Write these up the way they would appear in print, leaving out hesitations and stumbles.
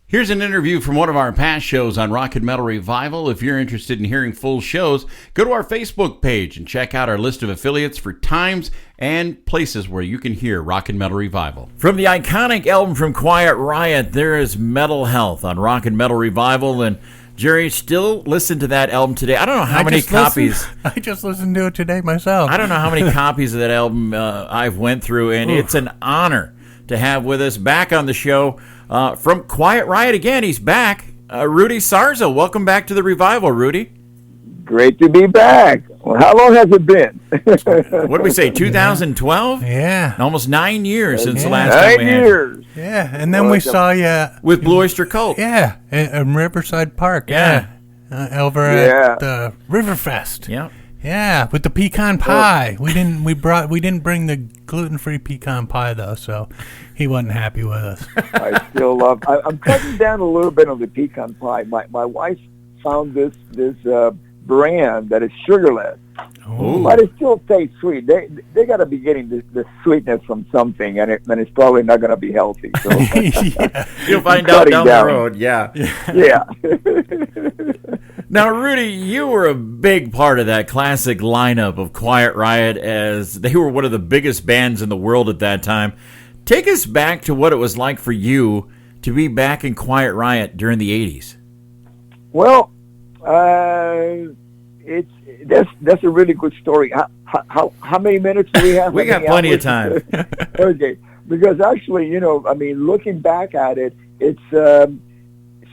Here's an interview from one of our past shows on Rock and Metal Revival. If you're interested in hearing full shows, go to our Facebook page and check out our list of affiliates for times and places where you can hear Rock and Metal Revival. From the iconic album from Quiet Riot, there is Metal Health on Rock and Metal Revival. And Jerry, still listen to that album today. I don't know how many copies. I just listened to it today myself. I don't know how many copies of that album I've went through, and it's an honor to have with us back on the show from Quiet Riot again. He's back. Rudy-Sarzo, welcome back to the Revival, Rudy. Great to be back. Well, how long has it been? What did we say, 2012? Yeah. Almost 9 years since the last time we had. 9 years. Yeah, and then we saw you. With Blue Oyster Cult. Yeah, in Riverside Park. Yeah. Over at the Riverfest. Yeah. Yeah, with the pecan pie. We didn't bring the gluten-free pecan pie though, so he wasn't happy with us. I still love. I'm cutting down a little bit on the pecan pie. My wife found this brand that is sugarless, but it still tastes sweet. They got to be getting the sweetness from something, and it's probably not going to be healthy. So Yeah. You'll find out down the road. Yeah. Yeah. Now, Rudy, you were a big part of that classic lineup of Quiet Riot, as they were one of the biggest bands in the world at that time. Take us back to what it was like for you to be back in Quiet Riot during the 80s. Well, that's a really good story. How many minutes do we have? We got plenty of time. Okay, because actually, looking back at it, it's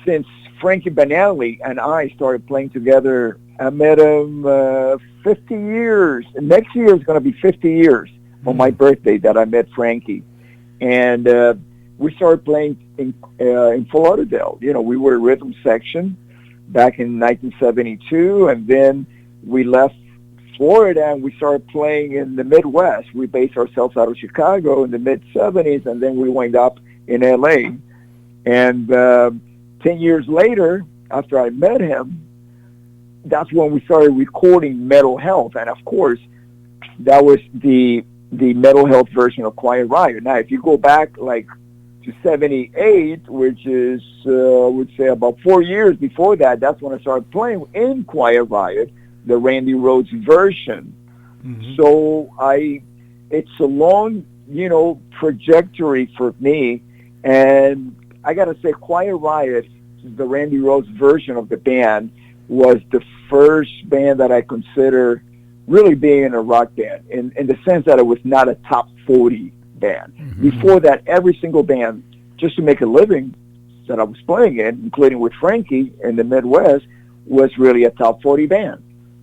since Frankie Banali and I started playing together. I met him 50 years. Next year is going to be 50 years on my birthday that I met Frankie. And we started playing in Fort Lauderdale. We were a rhythm section back in 1972, and then we left Florida and we started playing in the Midwest. We based ourselves out of Chicago in the mid-'70s, and then we wound up in L.A. And 10 years later, after I met him, that's when we started recording Metal Health. And of course, that was the Metal Health version of Quiet Riot. Now, if you go back to 78, which is, I would say about 4 years before that, that's when I started playing in Quiet Riot, the Randy Rhoads version. Mm-hmm. So it's a long, trajectory for me. And I got to say, Quiet Riot, the Randy Rhoads version of the band, was the first band that I consider really being in a rock band, in the sense that it was not a top 40 band. Mm-hmm. Before that, every single band, just to make a living that I was playing in, including with Frankie in the Midwest, was really a top 40 band.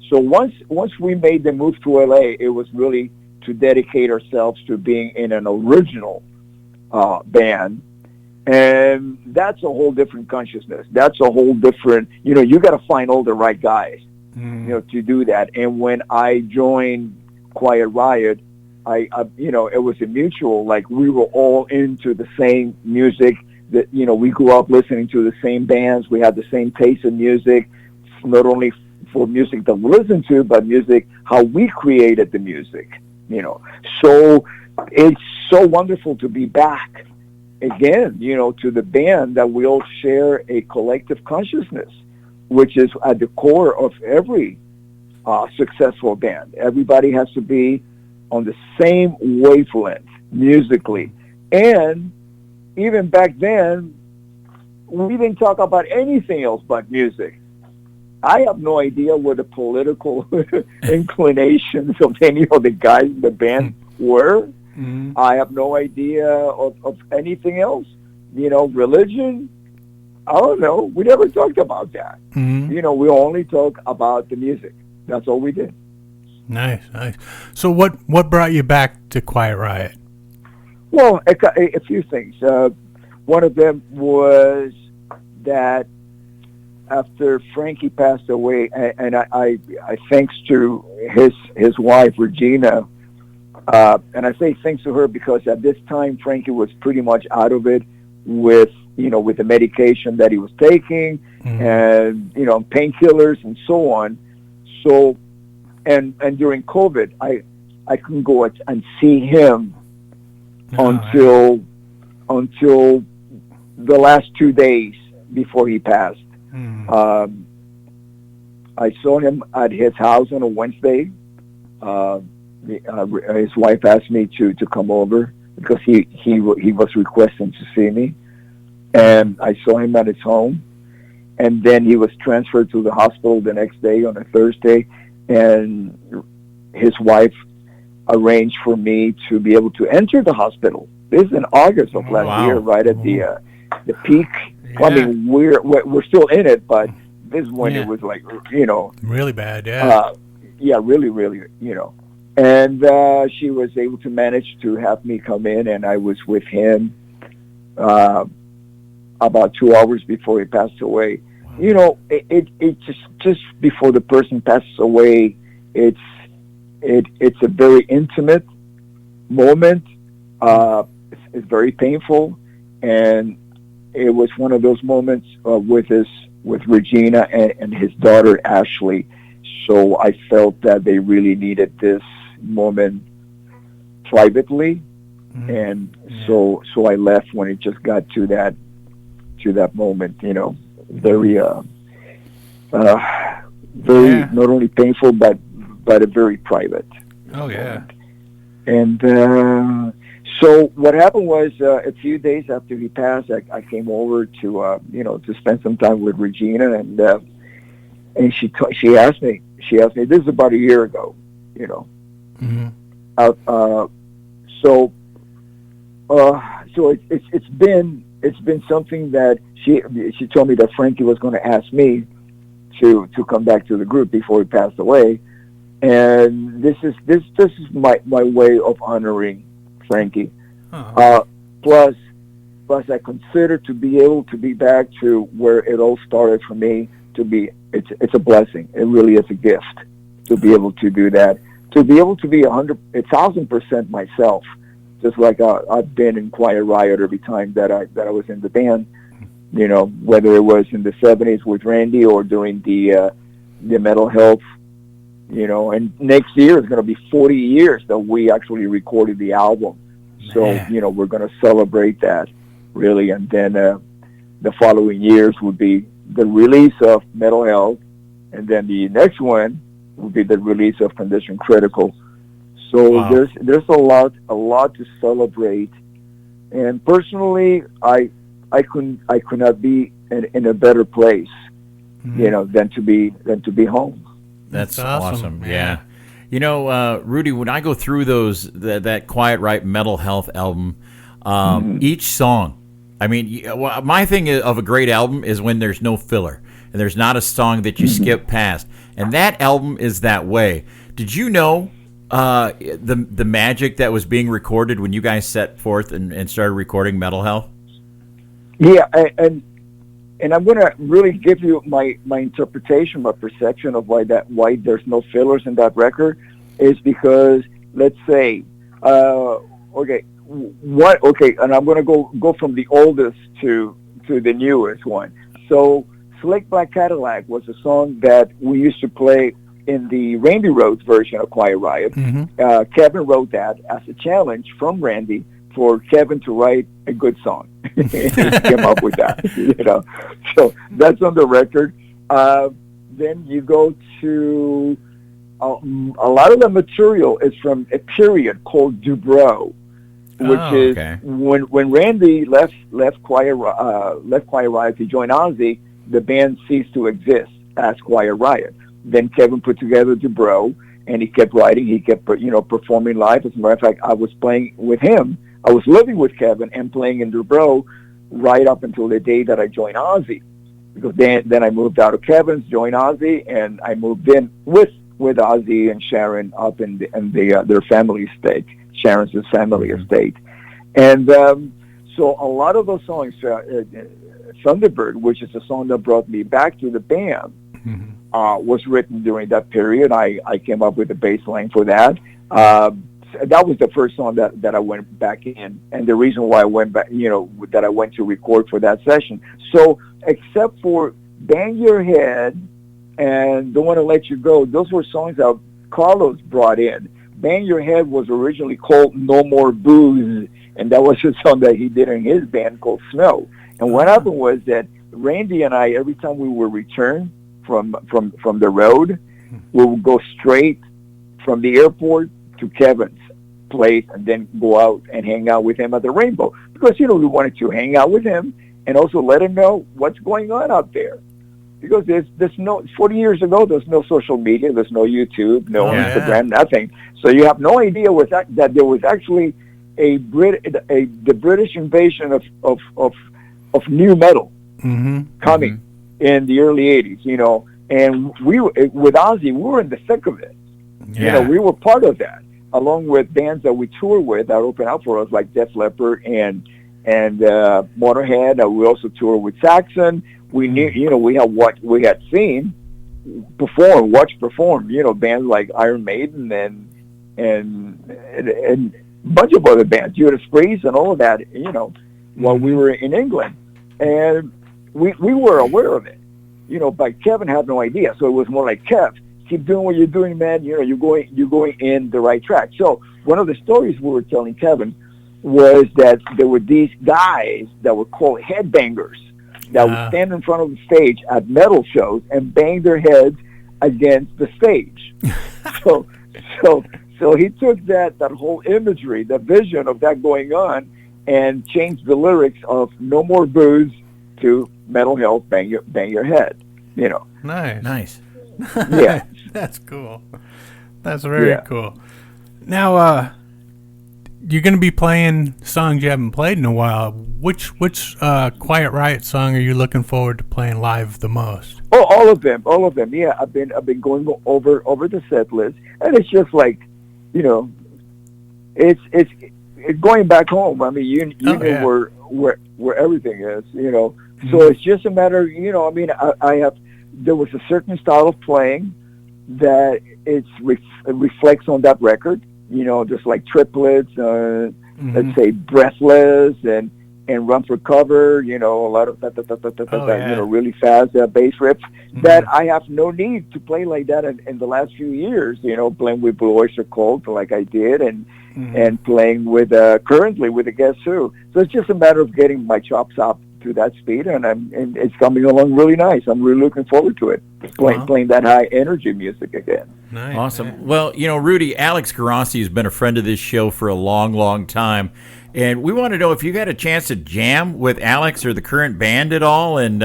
So once we made the move to LA, it was really to dedicate ourselves to being in an original band. And that's a whole different consciousness. That's a whole different, you got to find all the right guys, to do that. And when I joined Quiet Riot, it was a mutual, we were all into the same music that, we grew up listening to the same bands. We had the same taste in music, not only for music that we listened to, but music, how we created the music, So it's so wonderful to be back again, to the band that we all share a collective consciousness, which is at the core of every successful band. Everybody has to be on the same wavelength musically. And even back then, we didn't talk about anything else but music. I have no idea what the political inclinations of any of the guys in the band were. Mm-hmm. I have no idea of anything else. Religion, I don't know. We never talked about that. Mm-hmm. We only talk about the music. That's all we did. Nice. So what brought you back to Quiet Riot? Well, a few things. One of them was that after Frankie passed away, and I thanks to his wife, Regina, and I say thanks to her because at this time, Frankie was pretty much out of it with the medication that he was taking, and, painkillers and so on. So, and during COVID, I couldn't go and see him until the last 2 days before he passed. I saw him at his house on a Wednesday. His wife asked me to come over because he was requesting to see me, and I saw him at his home. And then he was transferred to the hospital the next day on a Thursday, and his wife arranged for me to be able to enter the hospital. This is in August of last year, right at the peak. Yeah. I mean, we're still in it, but this one it was like, really bad. Yeah. Really, and she was able to manage to have me come in, and I was with him about 2 hours before he passed away. Wow. It just before the person passes away, it's a very intimate moment. It's very painful, and it was one of those moments with Regina and his daughter Ashley. So I felt that they really needed this moment privately, and so I left when it just got to that moment. Very not only painful but very private. Oh yeah. And so what happened was a few days after he passed, I came over to to spend some time with Regina, and she asked me, this is about a year ago, so it's been something that she told me that Frankie was going to ask me to come back to the group before he passed away, and this is my way of honoring Frankie. Plus I consider to be able to be back to where it all started for me. It's a blessing. It really is a gift to be able to do that. To be able to be 1,000% myself, just like I've been in Quiet Riot every time that I was in the band. Whether it was in the 70s with Randy or during the Mental Health. And next year is going to be 40 years that we actually recorded the album. So, we're going to celebrate that, really. And then the following years would be the release of Mental Health, and then the next one would be the release of Condition Critical. So there's a lot to celebrate. And personally, I could not be in a better place, than to be home. That's awesome. Yeah. Rudy, when I go through that Quiet Riot Mental Health album, each song, I mean, my thing of a great album is when there's no filler and there's not a song that you skip past. And that album is that way. Did you know the magic that was being recorded when you guys set forth and started recording Mental Health? Yeah, and I'm going to really give you my interpretation, my perception of why there's no fillers in that record is because, let's say, and I'm going to go from the oldest to the newest one. So Slick Black Cadillac was a song that we used to play in the Randy Rhoads version of Quiet Riot. Kevin wrote that as a challenge from Randy for Kevin to write a good song. He came up with that, So that's on the record. Then you go to a lot of the material is from a period called Dubrow, which is when Randy left Quiet Riot to join Ozzy, the band ceased to exist as Quiet Riot. Then Kevin put together Dubrow, and he kept writing. He kept performing live. As a matter of fact, I was playing with him. I was living with Kevin and playing in Dubrow right up until the day that I joined Ozzy, because then I moved out of Kevin's, joined Ozzy, and I moved in with Ozzy and Sharon up in their family estate, Sharon's family estate, and so a lot of those songs, Thunderbird, which is the song that brought me back to the band, was written during that period. I came up with the bass line for that. That was the first song that I went back in, and the reason why I went back, that I went to record for that session. So, except for Bang Your Head and Don't Want to Let You Go, those were songs that Carlos brought in. Bang Your Head was originally called No More Booze, and that was a song that he did in his band called Snow. And what happened was that Randy and I, every time we would return from the road, we would go straight from the airport to Kevin's place and then go out and hang out with him at the Rainbow. Because, we wanted to hang out with him and also let him know what's going on out there. Because there's no, 40 years ago, there's no social media, there's no YouTube, no Instagram, nothing. So you have no idea that there was actually the British invasion of new metal coming in the early 80s, and we with Ozzy, we were in the thick of it. We were part of that, along with bands that we toured with that opened up for us, like Def Leppard and Motorhead. We also toured with Saxon. We knew, we had seen watched perform, bands like Iron Maiden and a bunch of other bands, Judas Priest and all of that, while we were in England. And we were aware of it, but Kevin had no idea. So it was more like, Kev, keep doing what you're doing, man. You're going in the right track. So one of the stories we were telling Kevin was that there were these guys that were called headbangers that would stand in front of the stage at metal shows and bang their heads against the stage. So he took that whole imagery, the vision of that going on, and changed the lyrics of "No More Booze" to "Metal Health, bang your head." Nice. Yeah, that's cool. That's very cool. Now, you're going to be playing songs you haven't played in a while. Which Quiet Riot song are you looking forward to playing live the most? Oh, all of them. Yeah, I've been going over the set list, and it's just like, it's going back home. I mean, you know where everything is, So it's just a matter, there was a certain style of playing that it reflects on that record, just like Triplets, let's say Breathless and Run for Cover, a lot of that, really fast bass riffs that I have no need to play like that in the last few years, playing with Blue Oyster Cult like I did and playing with currently with the Guess Who. So it's just a matter of getting my chops up to that speed, and it's coming along really nice. I'm really looking forward to it. Playing that high energy music again. Nice. Awesome. Man. Well, Rudy, Alex Garassi has been a friend of this show for a long, long time. And we want to know if you got a chance to jam with Alex or the current band at all, and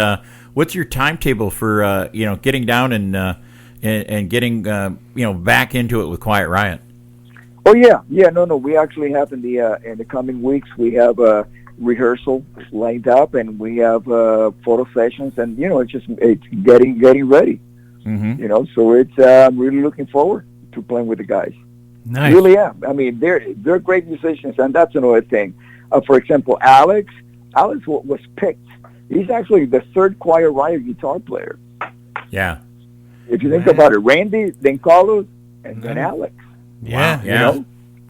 what's your timetable for getting down and getting back into it with Quiet Riot? Oh yeah. No. We actually have in the coming weeks we have rehearsal lined up, and we have photo sessions, and it's getting ready. So it's I'm really looking forward to playing with the guys. Nice. Really am. I mean, they're great musicians, and that's another thing. For example, Alex was picked. He's actually the third Quiet Riot guitar player. Yeah. If you think about it, Randy, then Carlos, and then Alex. Yeah. Wow. Yeah.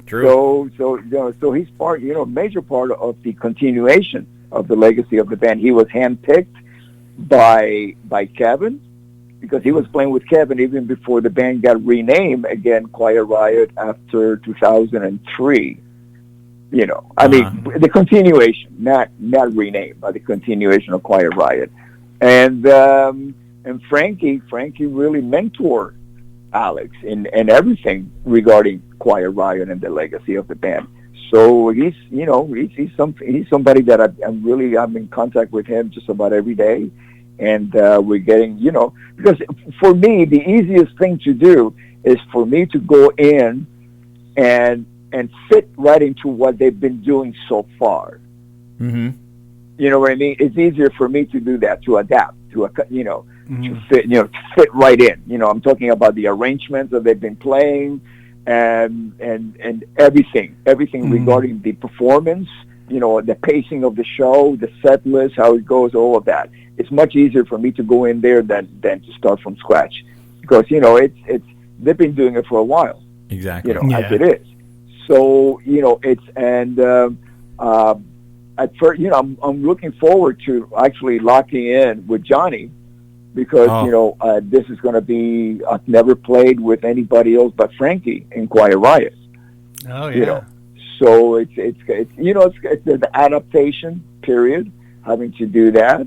True. So he's part, major part of the continuation of the legacy of the band. He was handpicked by Kevin, because he was playing with Kevin even before the band got renamed again Quiet Riot after 2003. I mean, the continuation, not renamed, but the continuation of Quiet Riot. And Frankie really mentored Alex in everything regarding Quiet Riot and the legacy of the band. So he's somebody that I'm in contact with him just about every day. And we're getting, because for me, the easiest thing to do is for me to go in and fit right into what they've been doing so far. Mm-hmm. You know what I mean? It's easier for me to do that, to adapt, to fit, to fit right in. I'm talking about the arrangements that they've been playing and everything regarding the performance. The pacing of the show, the set list, how it goes, all of that. It's much easier for me to go in there than to start from scratch, because it's they've been doing it for a while. Exactly. As it is. So at first, I'm looking forward to actually locking in with Johnny, because this is going to be, I've never played with anybody else but Frankie in Quiet Riot. Oh yeah. So it's the adaptation period, having to do that.